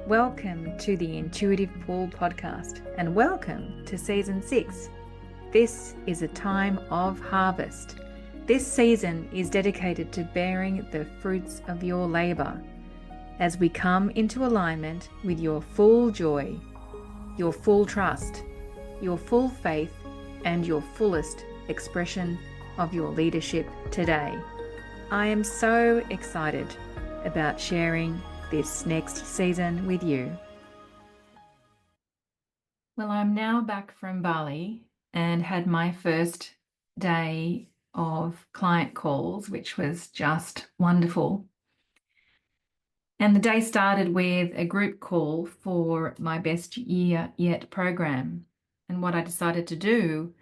Welcome to the Intuitive Pool podcast and welcome to season 6. This is a time of harvest. This season is dedicated to bearing the fruits of your labor as we come into alignment with your full joy, your full trust, your full faith, and your fullest expression of your leadership today. I am so excited about sharing this next season with you. Well, I'm now back from Bali and had my first day of client calls, which was just wonderful. And the day started with a group call for my Best Year Yet program. And what I decided to do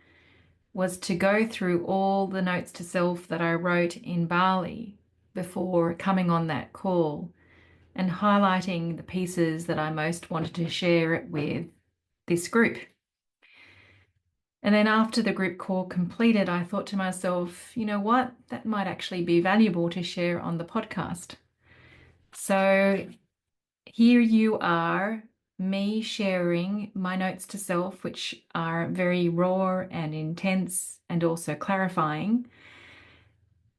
was to go through all the notes to self that I wrote in Bali before coming on that call and highlighting the pieces that I most wanted to share with this group. And then after the group call completed, I thought to myself, you know what, that might actually be valuable to share on the podcast. So here you are, me sharing my notes to self, which are very raw and intense and also clarifying.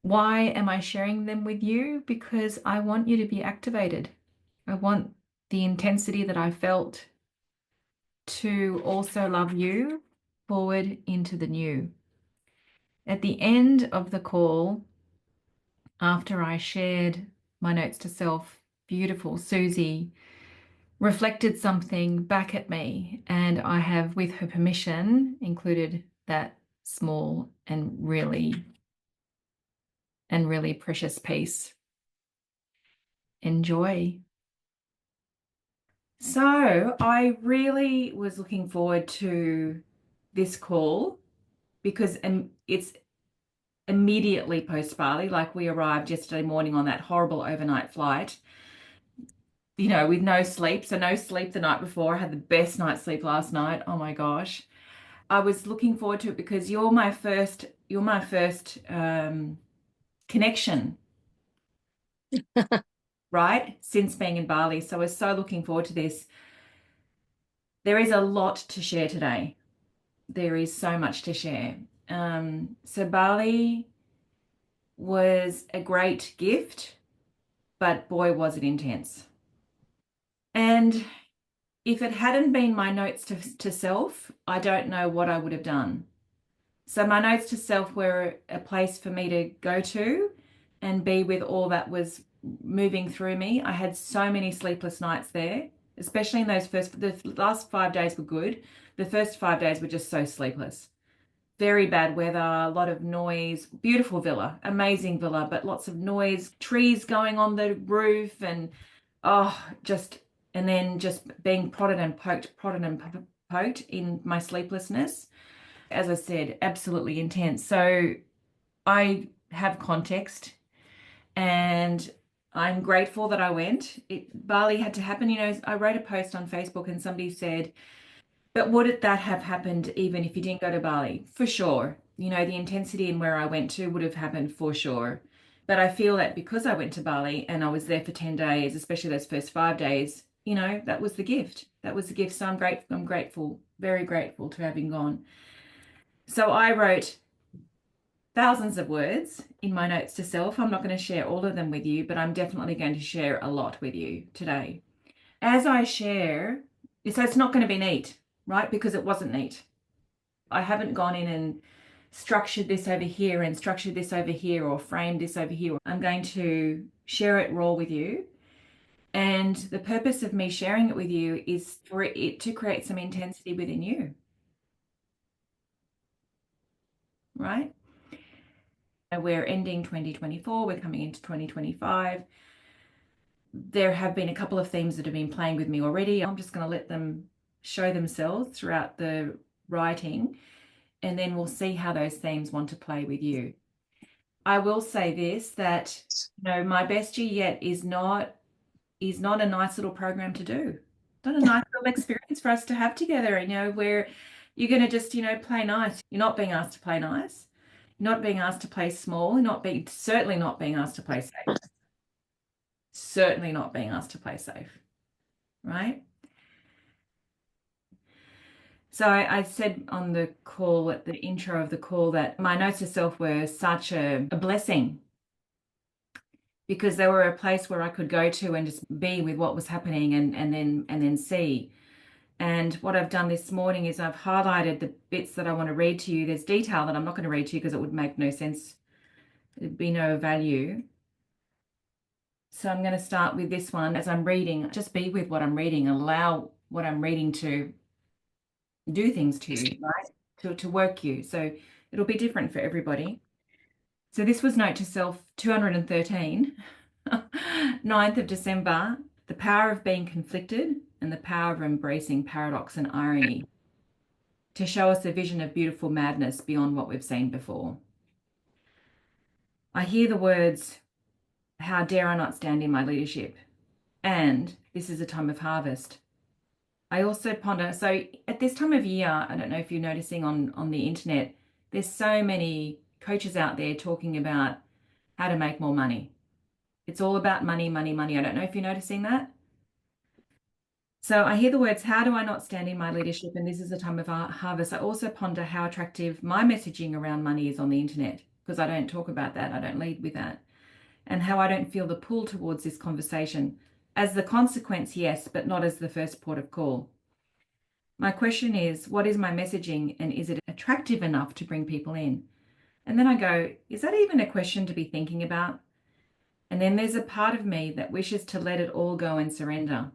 Why am I sharing them with you? Because I want you to be activated. I want the intensity that I felt to also love you forward into the new. At the end of the call, after I shared my notes to self, beautiful Susie reflected something back at me, and I have, with her permission, included that small and really precious piece. Enjoy. So I really was looking forward to this call because it's immediately post Bali. Like, we arrived yesterday morning on that horrible overnight flight, with no sleep. So no sleep the night before. I had the best night's sleep last night. Oh my gosh. I was looking forward to it because you're my first connection, right? Since being in Bali. So I was so looking forward to this. There is a lot to share today. There is so much to share. So Bali was a great gift, but boy, was it intense. And if it hadn't been my notes to self, I don't know what I would have done. So my notes to self were a place for me to go to and be with all that was moving through me. I had so many sleepless nights there, especially in the last 5 days were good. The first 5 days were just so sleepless. Very bad weather, a lot of noise, beautiful villa, amazing villa, but lots of noise, trees going on the roof and then just being prodded and poked in my sleeplessness. As I said, absolutely intense. So I have context and I'm grateful that I went. Bali had to happen. I wrote a post on Facebook and somebody said, but would that have happened even if you didn't go to Bali? For sure. The intensity and where I went to would have happened for sure. But I feel that because I went to Bali and I was there for 10 days, especially those first 5 days, that was the gift. That was the gift. So I'm grateful, very grateful to having gone. So I wrote thousands of words in my notes to self. I'm not going to share all of them with you, but I'm definitely going to share a lot with you today. As I share, so it's not going to be neat, right? Because it wasn't neat. I haven't gone in and structured this over here and structured this over here or framed this over here. I'm going to share it raw with you. And the purpose of me sharing it with you is for it to create some intensity within you, right? We're ending 2024, we're coming into 2025. There have been a couple of themes that have been playing with me already. I'm just going to let them show themselves throughout the writing, and then we'll see how those themes want to play with you. I will say this, that my best year yet is not a nice little program to do. Not a nice little experience for us to have together, where you're going to just, play nice. You're not being asked to play nice. You're not being asked to play small. Certainly not being asked to play safe. Certainly not being asked to play safe. right? So I said on the call, at the intro of the call, that my notes to self were such a blessing because they were a place where I could go to and just be with what was happening and then see. And what I've done this morning is I've highlighted the bits that I want to read to you. There's detail that I'm not going to read to you because it would make no sense. There'd be no value. So I'm going to start with this one as I'm reading. Just be with what I'm reading. Allow what I'm reading to do things to you, right? To work you. So it'll be different for everybody. So this was Note to Self 213, 9th of December, the power of being conflicted and the power of embracing paradox and irony to show us a vision of beautiful madness beyond what we've seen before. I hear the words, how dare I not stand in my leadership? And this is a time of harvest. I also ponder, so at this time of year, I don't know if you're noticing on the internet, there's so many coaches out there talking about how to make more money. It's all about money, money, money. I don't know if you're noticing that. So I hear the words, how do I not stand in my leadership? And this is a time of harvest. I also ponder how attractive my messaging around money is on the internet because I don't talk about that. I don't lead with that. And how I don't feel the pull towards this conversation. As the consequence, yes, but not as the first port of call. My question is, what is my messaging and is it attractive enough to bring people in? And then I go, is that even a question to be thinking about? And then there's a part of me that wishes to let it all go and surrender.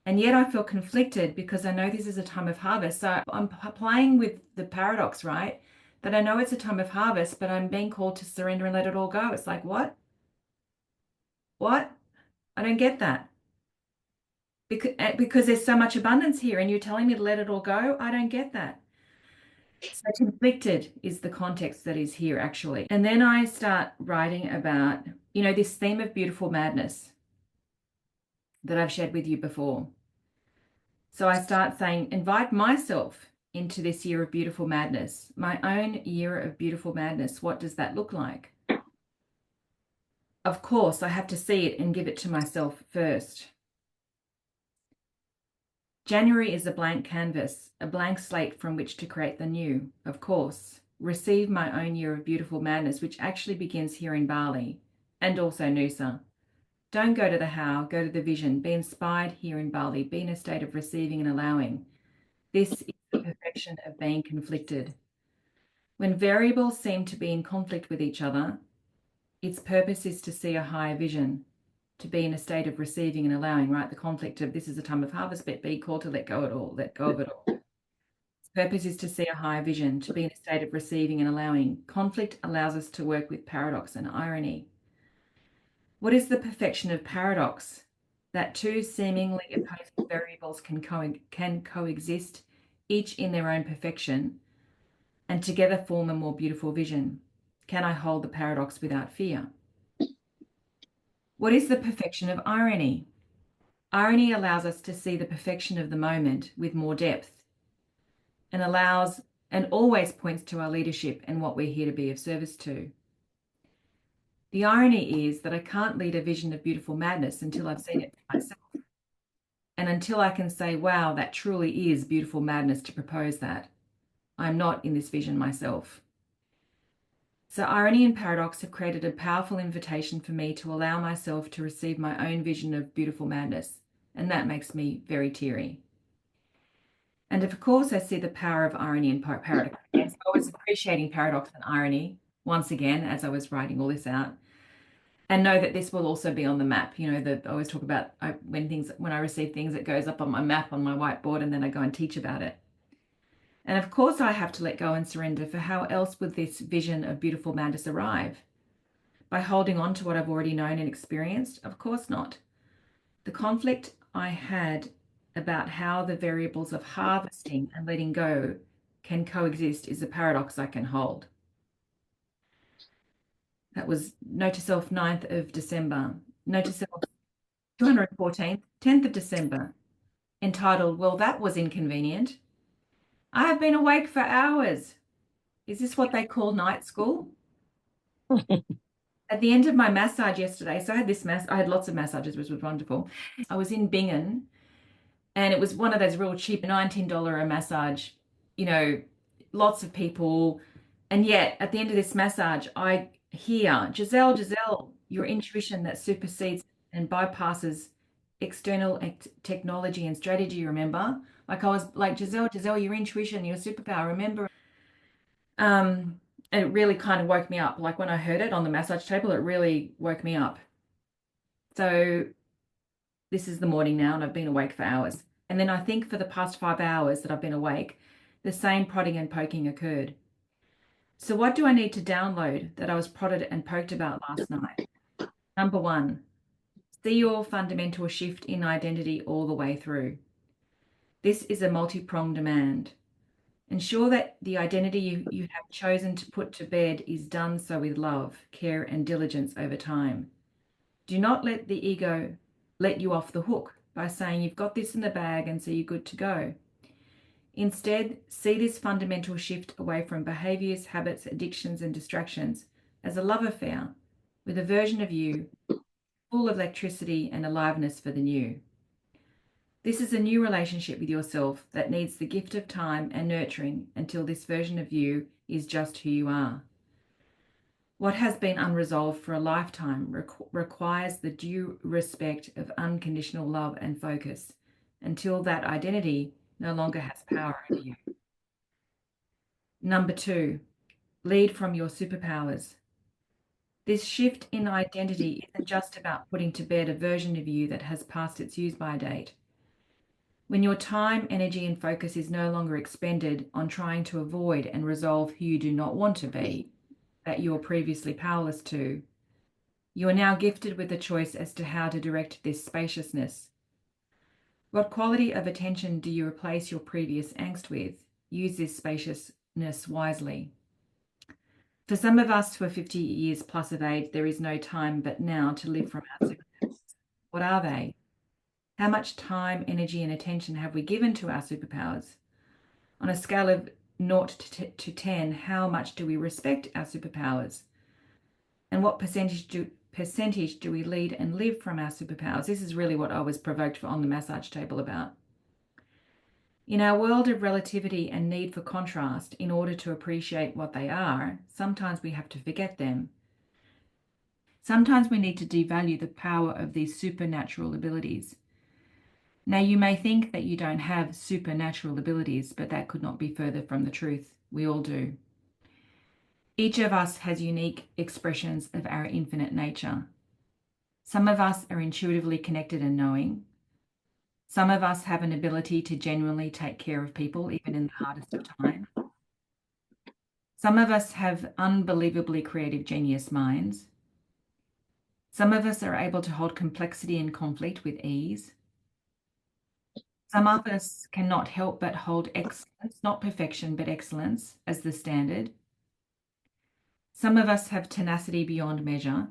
And yet I feel conflicted because I know this is a time of harvest. So I'm playing with the paradox, right? That I know it's a time of harvest, but I'm being called to surrender and let it all go. It's like, what? What? I don't get that. Because there's so much abundance here and you're telling me to let it all go. I don't get that. So conflicted is the context that is here actually. And then I start writing about, this theme of beautiful madness that I've shared with you before. So I start saying, invite myself into this year of beautiful madness, my own year of beautiful madness. What does that look like? Of course, I have to see it and give it to myself first. January is a blank canvas, a blank slate from which to create the new, of course. Receive my own year of beautiful madness, which actually begins here in Bali and also Noosa. Don't go to the how, go to the vision. Be inspired here in Bali. Be in a state of receiving and allowing. This is the perfection of being conflicted. When variables seem to be in conflict with each other, its purpose is to see a higher vision, to be in a state of receiving and allowing, right? The conflict of this is a time of harvest, but be called to let go of it all, let go of it all. Its purpose is to see a higher vision, to be in a state of receiving and allowing. Conflict allows us to work with paradox and irony. What is the perfection of paradox? That two seemingly opposing variables can coexist, each in their own perfection, and together form a more beautiful vision. Can I hold the paradox without fear? What is the perfection of irony? Irony allows us to see the perfection of the moment with more depth and always points to our leadership and what we're here to be of service to. The irony is that I can't lead a vision of beautiful madness until I've seen it for myself. And until I can say, wow, that truly is beautiful madness to propose that. I'm not in this vision myself. So irony and paradox have created a powerful invitation for me to allow myself to receive my own vision of beautiful madness. And that makes me very teary. And of course, I see the power of irony and paradox. Yes, I was appreciating paradox and irony once again as I was writing all this out. And know that this will also be on the map. I always talk about when I receive things, it goes up on my map on my whiteboard, and then I go and teach about it. And of course, I have to let go and surrender, for how else would this vision of beautiful madness arrive? By holding on to what I've already known and experienced? Of course not. The conflict I had about how the variables of harvesting and letting go can coexist is a paradox I can hold. That was Note to Self, 9th of December. Note to Self, 214th, 10th of December, entitled, Well, That Was Inconvenient. I have been awake for hours. Is this what they call night school? At the end of my massage yesterday, so I had lots of massages, which was wonderful. I was in Bingen, and it was one of those real cheap $19 a massage, you know, lots of people. And yet at the end of this massage, I hear, Giselle, your intuition that supersedes and bypasses external technology and strategy, remember? Like I was like, Giselle, your intuition, your superpower, remember? Um, and it really kind of woke me up. Like when I heard it on the massage table, it really woke me up. So this is the morning now, and I've been awake for hours. And then I think for the past 5 hours that I've been awake, the same prodding and poking occurred. So, what do I need to download that I was prodded and poked about last night? Number one, see your fundamental shift in identity all the way through. This is a multi-pronged demand. Ensure that the identity you have chosen to put to bed is done so with love, care, and diligence over time. Do not let the ego let you off the hook by saying you've got this in the bag and so you're good to go. Instead, see this fundamental shift away from behaviors, habits, addictions, and distractions as a love affair with a version of you full of electricity and aliveness for the new. This is a new relationship with yourself that needs the gift of time and nurturing until this version of you is just who you are. What has been unresolved for a lifetime requires the due respect of unconditional love and focus until that identity no longer has power over you. Number two, lead from your superpowers. This shift in identity isn't just about putting to bed a version of you that has passed its use-by date. When your time, energy, and focus is no longer expended on trying to avoid and resolve who you do not want to be, that you were previously powerless to, you are now gifted with a choice as to how to direct this spaciousness. What quality of attention do you replace your previous angst with? Use this spaciousness wisely. For some of us who are 50 years plus of age, there is no time but now to live from our superpowers. What are they? How much time, energy, and attention have we given to our superpowers? On a scale of 0 to 10, how much do we respect our superpowers? And what percentage do we lead and live from our superpowers? This is really what I was provoked on the massage table about. In our world of relativity and need for contrast, in order to appreciate what they are, sometimes we have to forget them. Sometimes we need to devalue the power of these supernatural abilities. Now, you may think that you don't have supernatural abilities, but that could not be further from the truth. We all do. Each of us has unique expressions of our infinite nature. Some of us are intuitively connected and knowing. Some of us have an ability to genuinely take care of people, even in the hardest of times. Some of us have unbelievably creative genius minds. Some of us are able to hold complexity and conflict with ease. Some of us cannot help but hold excellence, not perfection, but excellence as the standard. Some of us have tenacity beyond measure.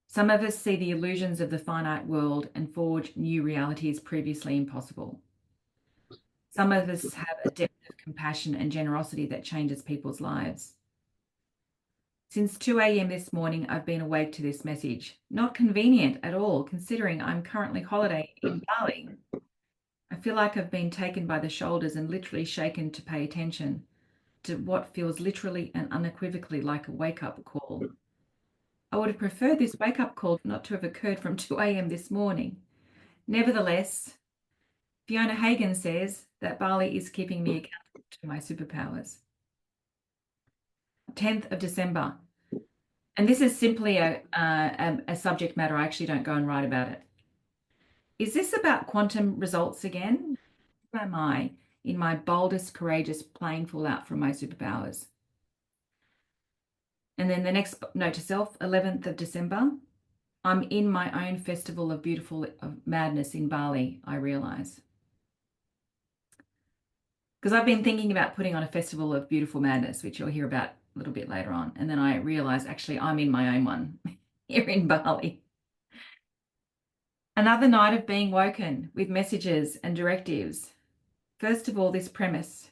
Some of us see the illusions of the finite world and forge new realities previously impossible. Some of us have a depth of compassion and generosity that changes people's lives. Since 2 a.m. this morning, I've been awake to this message. Not convenient at all, considering I'm currently holiday in Bali. I feel like I've been taken by the shoulders and literally shaken to pay attention to what feels literally and unequivocally like a wake-up call. I would have preferred this wake-up call not to have occurred from 2 a.m. this morning. Nevertheless, Fiona Hagen says that Bali is keeping me accountable to my superpowers. 10th of December. And this is simply a subject matter. I actually don't go and write about it. Is this about quantum results again? Who am I in my boldest, courageous, playing full out from my superpowers? And then the next note to self, 11th of December. I'm in my own festival of beautiful madness in Bali, I realize. Because I've been thinking about putting on a festival of beautiful madness, which you'll hear about a little bit later on. And then I realized actually I'm in my own one here in Bali. Another night of being woken with messages and directives. First of all, this premise.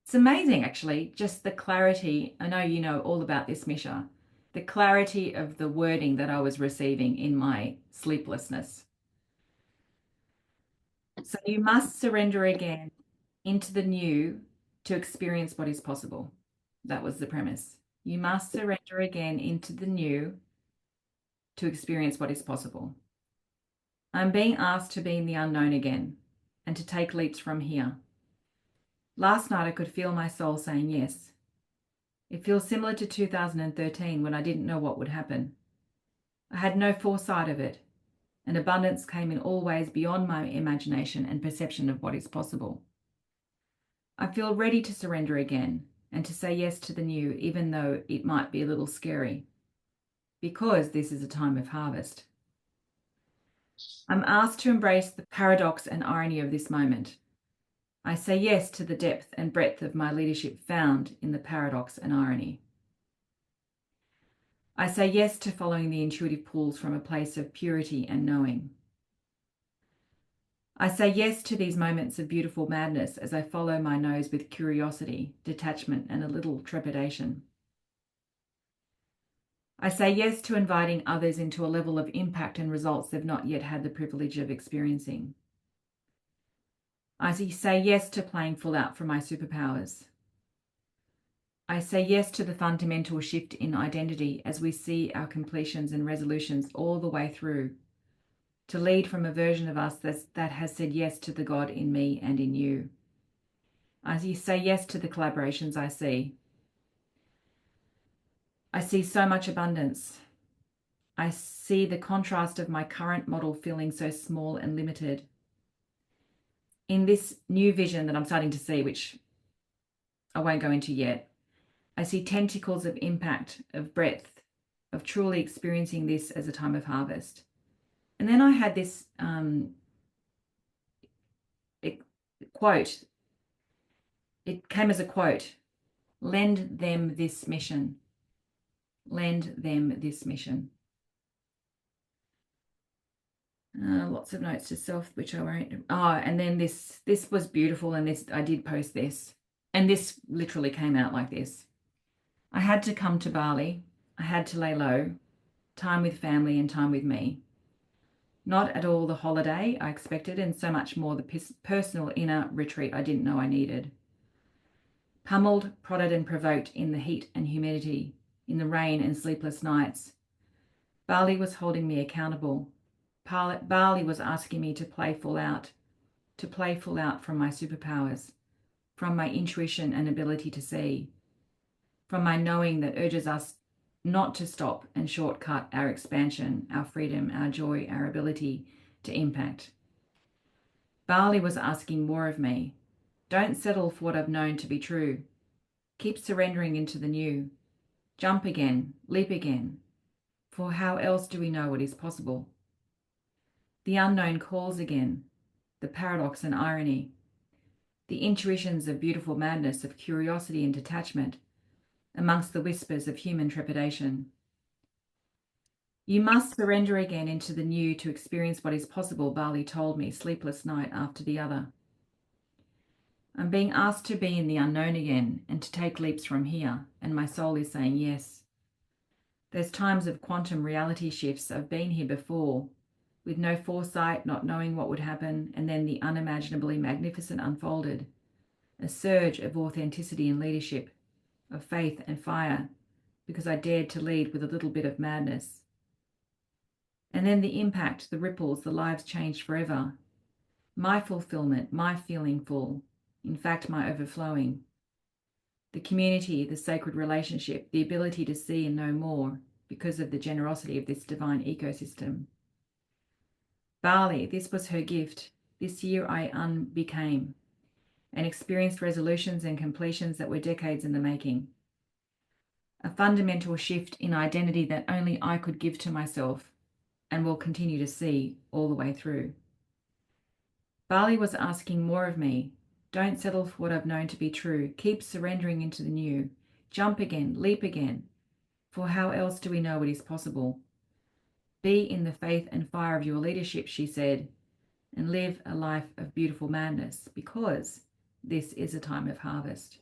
It's amazing, actually, just the clarity. I know you know all about this, Misha. The clarity of the wording that I was receiving in my sleeplessness. So you must surrender again into the new to experience what is possible. That was the premise. You must surrender again into the new to experience what is possible. I'm being asked to be in the unknown again and to take leaps from here. Last night I could feel my soul saying yes. It feels similar to 2013 when I didn't know what would happen. I had no foresight of it, and abundance came in all ways beyond my imagination and perception of what is possible. I feel ready to surrender again and to say yes to the new, even though it might be a little scary, because this is a time of harvest. I'm asked to embrace the paradox and irony of this moment. I say yes to the depth and breadth of my leadership found in the paradox and irony. I say yes to following the intuitive pulls from a place of purity and knowing. I say yes to these moments of beautiful madness as I follow my nose with curiosity, detachment, and a little trepidation. I say yes to inviting others into a level of impact and results they've not yet had the privilege of experiencing. I say yes to playing full out for my superpowers. I say yes to the fundamental shift in identity as we see our completions and resolutions all the way through, to lead from a version of us that has said yes to the God in me and in you. I say yes to the collaborations I see. I see so much abundance. I see the contrast of my current model feeling so small and limited. In this new vision that I'm starting to see, which I won't go into yet, I see tentacles of impact, of breadth, of truly experiencing this as a time of harvest. And then I had this quote. It came as a quote: lend them this mission. Lend them this mission. Lots of notes to self, which I won't. Oh, and then this was beautiful, and this I did post this, and this literally came out like this. I had to come to Bali. I had to lay low, time with family and time with me. Not at all the holiday I expected, and so much more the personal inner retreat I didn't know I needed. Pummeled, prodded, and provoked in the heat and humidity, in the rain and sleepless nights, Bali was holding me accountable. Bali was asking me to play full out from my superpowers, from my intuition and ability to see, from my knowing that urges us not to stop and shortcut our expansion, our freedom, our joy, our ability to impact. Bali was asking more of me. Don't settle for what I've known to be true. Keep surrendering into the new. Jump again, leap again. For how else do we know what is possible? The unknown calls again, the paradox and irony, the intuitions of beautiful madness, of curiosity and detachment, amongst the whispers of human trepidation. You must surrender again into the new to experience what is possible, Bali told me, sleepless night after the other. I'm being asked to be in the unknown again and to take leaps from here, and my soul is saying yes. Those times of quantum reality shifts, I've been here before, with no foresight, not knowing what would happen, and then the unimaginably magnificent unfolded. A surge of authenticity and leadership, of faith and fire, because I dared to lead with a little bit of madness. And then the impact, the ripples, the lives changed forever. My fulfillment, my feeling full, in fact, my overflowing. The community, the sacred relationship, the ability to see and know more because of the generosity of this divine ecosystem. Bali, this was her gift. This year I unbecame and experienced resolutions and completions that were decades in the making. A fundamental shift in identity that only I could give to myself and will continue to see all the way through. Bali was asking more of me. Don't settle for what I've known to be true. Keep surrendering into the new. Jump again, leap again. For how else do we know what is possible? Be in the faith and fire of your leadership, she said, and live a life of beautiful madness, because this is a time of harvest.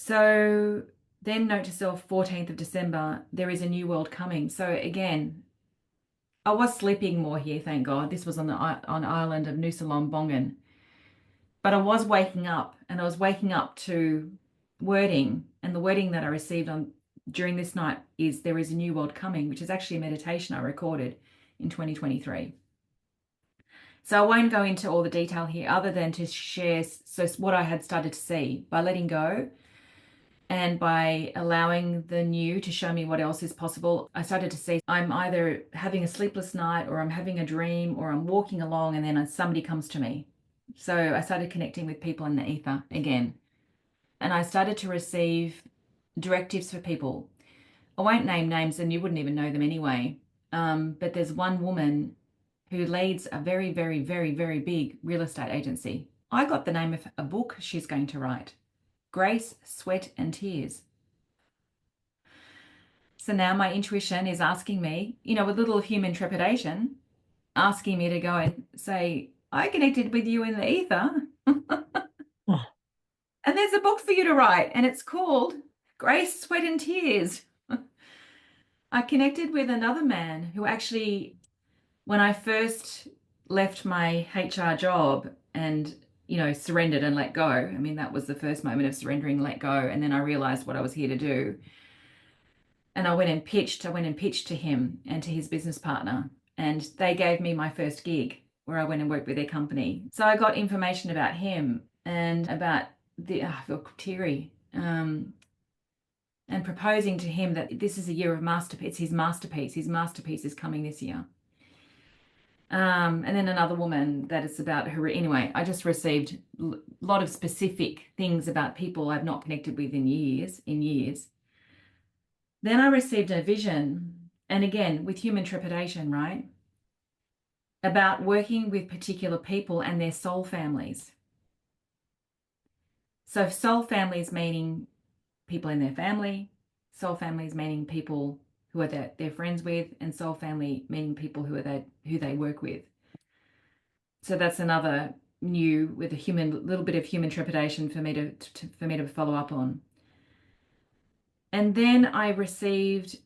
So then note to self, 14th of December, there is a new world coming. So again, I was sleeping more here, thank God. This was on the island of Nusa Lombongan. But I was waking up, and I was waking up to wording, and the wording that I received on during this night is there is a new world coming, which is actually a meditation I recorded in 2023. So I won't go into all the detail here other than to share what I had started to see by letting go and by allowing the new to show me what else is possible. I started to see I'm either having a sleepless night, or I'm having a dream, or I'm walking along and then somebody comes to me. So I started connecting with people in the ether again. And I started to receive directives for people. I won't name names and you wouldn't even know them anyway. But there's one woman who leads a very, very, very, very big real estate agency. I got the name of a book she's going to write, Grace, Sweat and Tears. So now my intuition is asking me, with a little human trepidation, asking me to go and say, I connected with you in the ether. Oh, And there's a book for you to write, and it's called Grace, Sweat and Tears. I connected with another man who actually, when I first left my HR job and, surrendered and let go, I mean, that was the first moment of surrendering, let go. And then I realized what I was here to do. And I went and pitched to him and to his business partner. And they gave me my first gig where I went and worked with their company. So I got information about him and about I feel teary. And proposing to him that this is a year of masterpiece. His masterpiece. His masterpiece is coming this year. And then another woman that it's about her. Anyway, I just received a lot of specific things about people I've not connected with in years. Then I received a vision, and again, with human trepidation, right? About working with particular people and their soul families. So soul families meaning people in their family, soul families meaning people who are they're friends with, and soul family meaning people who they work with. So that's another new with a little bit of human trepidation for me to follow up on. And then I received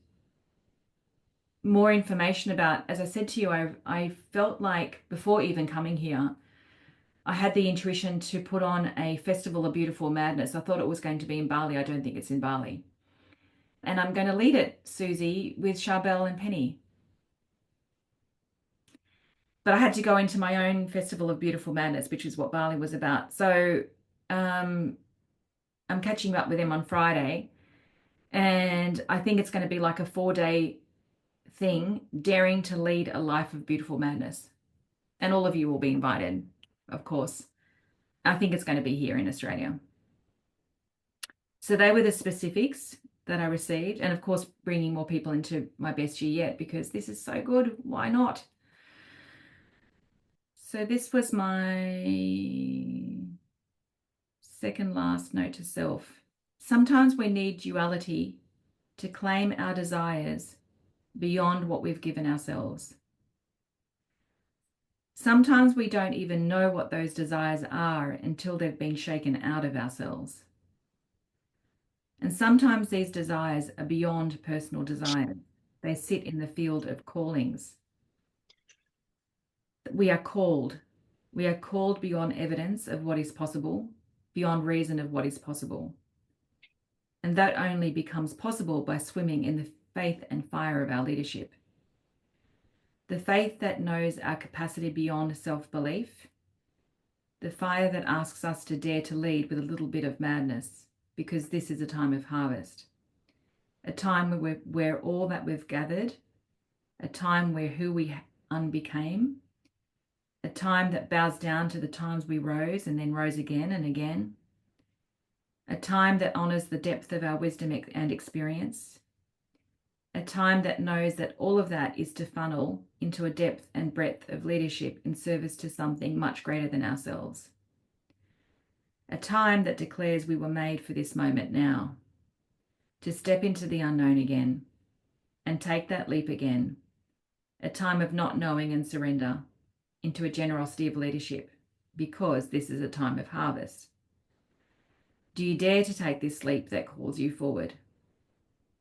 more information about, as I said to you, I felt like before even coming here, I had the intuition to put on a Festival of Beautiful Madness. I thought it was going to be in Bali. I don't think it's in Bali. And I'm going to lead it, Susie, with Charbel and Penny. But I had to go into my own Festival of Beautiful Madness, which is what Bali was about. So I'm catching up with them on Friday. And I think it's going to be like a 4-day thing, daring to lead a life of beautiful madness. And all of you will be invited, of course. I think it's going to be here in Australia. So they were the specifics that I received. And of course, bringing more people into my best year yet, because this is so good. Why not? So this was my second last note to self. Sometimes we need duality to claim our desires beyond what we've given ourselves. Sometimes we don't even know what those desires are until they've been shaken out of ourselves. And sometimes these desires are beyond personal desires. They sit in the field of callings. We are called. We are called beyond evidence of what is possible, beyond reason of what is possible. And that only becomes possible by swimming in the faith and fire of our leadership. The faith that knows our capacity beyond self-belief. The fire that asks us to dare to lead with a little bit of madness, because this is a time of harvest. A time where all that we've gathered, a time where who we unbecame, a time that bows down to the times we rose and then rose again and again, a time that honors the depth of our wisdom and experience, a time that knows that all of that is to funnel into a depth and breadth of leadership in service to something much greater than ourselves. A time that declares we were made for this moment now, to step into the unknown again and take that leap again. A time of not knowing and surrender into a generosity of leadership, because this is a time of harvest. Do you dare to take this leap that calls you forward?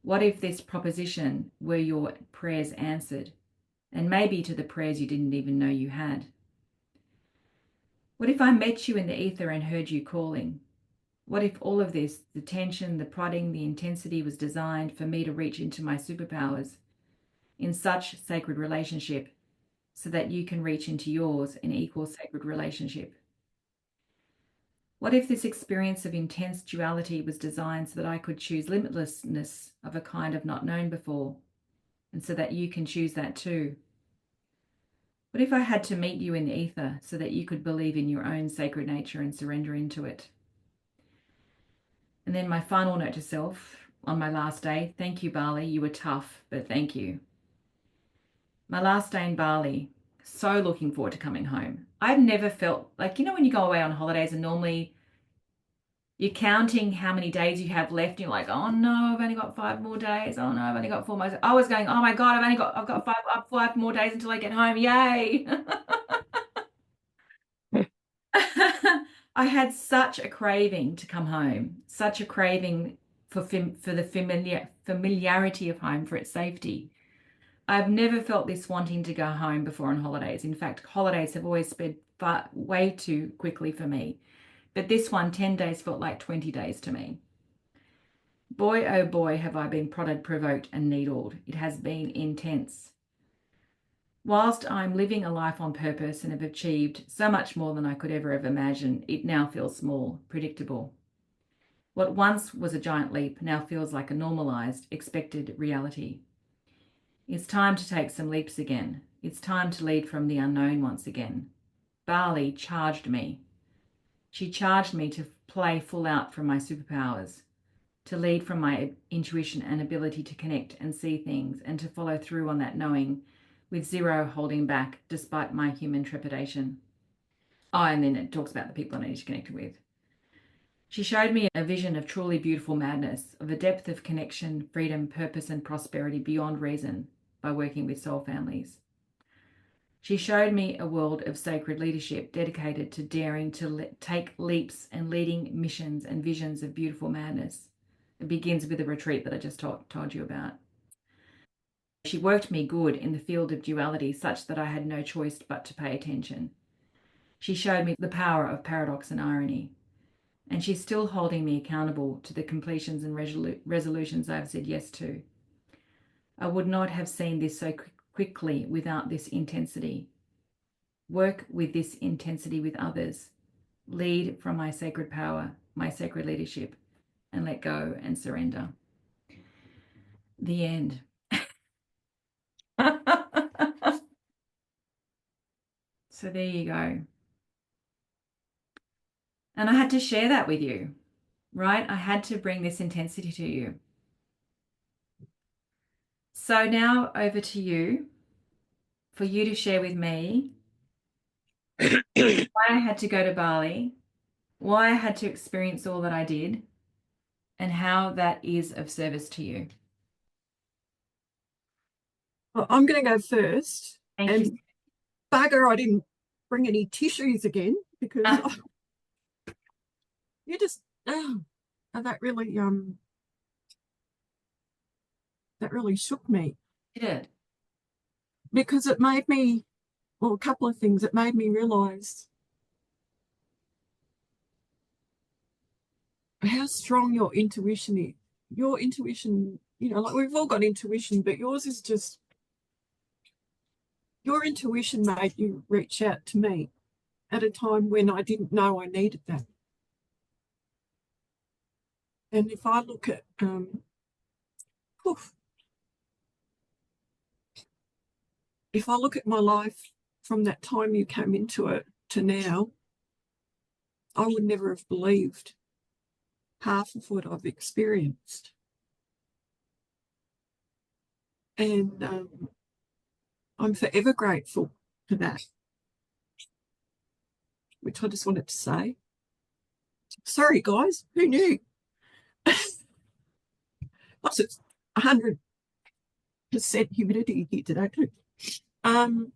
What if this proposition were your prayers answered, and maybe to the prayers you didn't even know you had? What if I met you in the ether and heard you calling? What if all of this, the tension, the prodding, the intensity, was designed for me to reach into my superpowers in such sacred relationship so that you can reach into yours in equal sacred relationship? What if this experience of intense duality was designed so that I could choose limitlessness of a kind I've not known before, and so that you can choose that too? What if I had to meet you in the ether so that you could believe in your own sacred nature and surrender into it? And then my final note to self on my last day: thank you, Bali. You were tough, but thank you. My last day in Bali, so looking forward to coming home. I've never felt like, when you go away on holidays and normally you're counting how many days you have left. And you're like, oh no, I've only got 5 more days. Oh no, I've only got 4 more. I was going, oh my God, I've got five more days until I get home. Yay. I had such a craving to come home, such a craving for the familiarity of home, for its safety. I've never felt this wanting to go home before on holidays. In fact, holidays have always sped way too quickly for me. But this one, 10 days felt like 20 days to me. Boy, oh boy, have I been prodded, provoked, and needled. It has been intense. Whilst I'm living a life on purpose and have achieved so much more than I could ever have imagined, it now feels small, predictable. What once was a giant leap now feels like a normalized, expected reality. It's time to take some leaps again. It's time to lead from the unknown once again. Bali charged me. She charged me to play full out from my superpowers, to lead from my intuition and ability to connect and see things, and to follow through on that knowing with zero holding back despite my human trepidation. Oh, and then it talks about the people I need to connect with. She showed me a vision of truly beautiful madness, of a depth of connection, freedom, purpose, and prosperity beyond reason by working with soul families. She showed me a world of sacred leadership dedicated to daring to take leaps and leading missions and visions of beautiful madness. It begins with the retreat that I just told you about. She worked me good in the field of duality such that I had no choice but to pay attention. She showed me the power of paradox and irony. And she's still holding me accountable to the completions and resolutions I've said yes to. I would not have seen this so quickly without this intensity. Work with this intensity with others. Lead from my sacred power, my sacred leadership, and let go and surrender. The end. So there you go. And I had to share that with you, right? I had to bring this intensity to you. So now over to you for you to share with me why I had to go to Bali, why I had to experience all that I did, and how that is of service to you. Well, I'm going to go first. Thank And you. bugger, I didn't bring any tissues again because you just that really shook me You did. because it made me, well, a couple of things. It made me realize how strong your intuition is. Your intuition, like we've all got intuition, but yours is just, your intuition made you reach out to me at a time when I didn't know I needed that. And if I look at, if I look at my life from that time you came into it to now, I would never have believed half of what I've experienced. And I'm forever grateful for that, which I just wanted to say. Sorry, guys, who knew? Plus, it's 100% humidity here today, too. I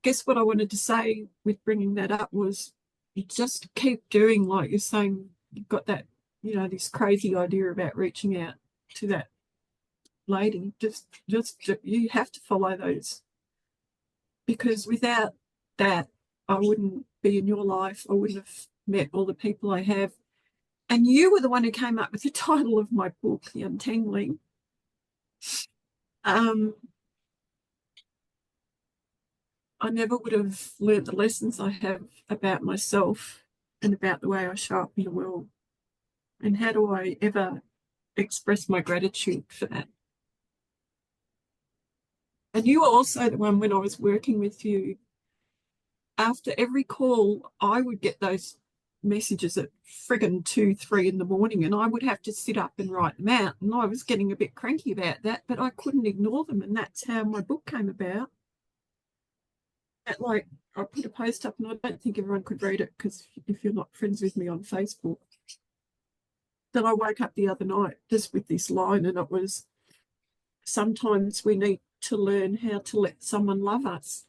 guess what I wanted to say with bringing that up was you just keep doing, like you're saying, you've got that, this crazy idea about reaching out to that lady. Just you have to follow those, because without that, I wouldn't be in your life. I wouldn't have met all the people I have. And you were the one who came up with the title of my book, The Untangling. I never would have learnt the lessons I have about myself and about the way I show up in the world. And how do I ever express my gratitude for that? And you were also the one, when I was working with you, after every call, I would get those messages at friggin' 2, 3 in the morning, and I would have to sit up and write them out. And I was getting a bit cranky about that, but I couldn't ignore them. And that's how my book came about. Like, I put a post up, and I don't think everyone could read it, because if you're not friends with me on Facebook, then I woke up the other night just with this line, and it was, sometimes we need to learn how to let someone love us.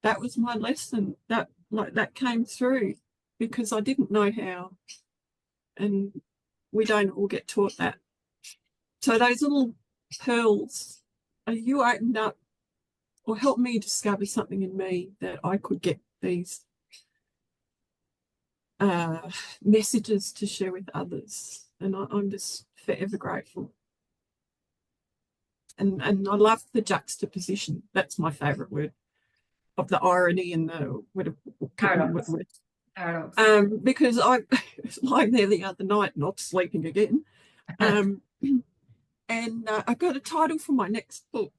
That was my lesson. That came through, because I didn't know how, and we don't all get taught that. So those little pearls, you opened up or helped me discover something in me, that I could get these messages to share with others, and I'm just forever grateful. And I love the juxtaposition. That's my favourite word, of the irony and the Paradox. Paradox. Because I was lying there the other night, not sleeping again, and I got a title for my next book.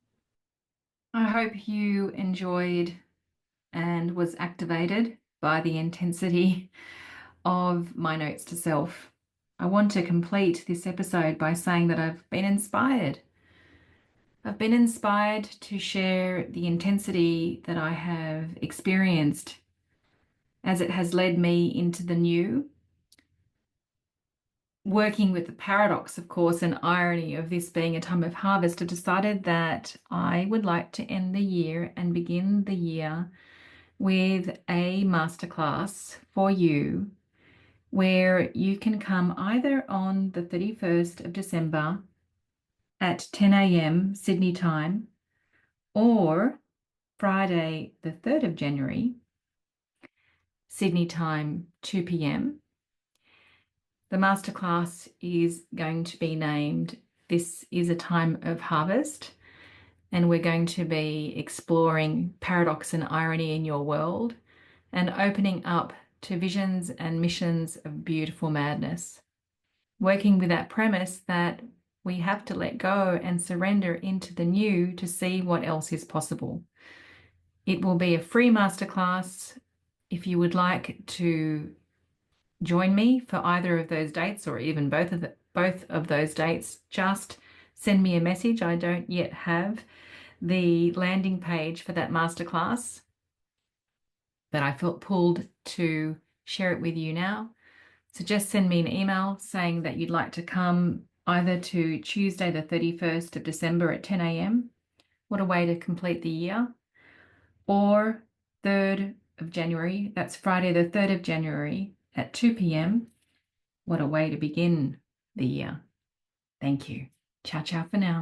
I hope you enjoyed and was activated by the intensity of my notes to self. I want to complete this episode by saying that I've been inspired. I've been inspired to share the intensity that I have experienced, as it has led me into the new, working with the paradox, of course, and irony of this being a time of harvest. I decided that I would like to end the year and begin the year with a masterclass for you, where you can come either on the 31st of December at 10 a.m. Sydney time, or Friday, the 3rd of January, Sydney time, 2 p.m. The masterclass is going to be named This is a Time of Harvest, and we're going to be exploring paradox and irony in your world and opening up to visions and missions of beautiful madness. Working with that premise that we have to let go and surrender into the new to see what else is possible. It will be a free masterclass. If you would like to join me for either of those dates, or even both of those dates, just send me a message. I don't yet have the landing page for that masterclass, but I felt pulled to share it with you now. So just send me an email saying that you'd like to come either to Tuesday, the 31st of December at 10 a.m. What a way to complete the year. Or 3rd of January, that's Friday, the 3rd of January at 2 p.m. What a way to begin the year. Thank you. Ciao, ciao for now.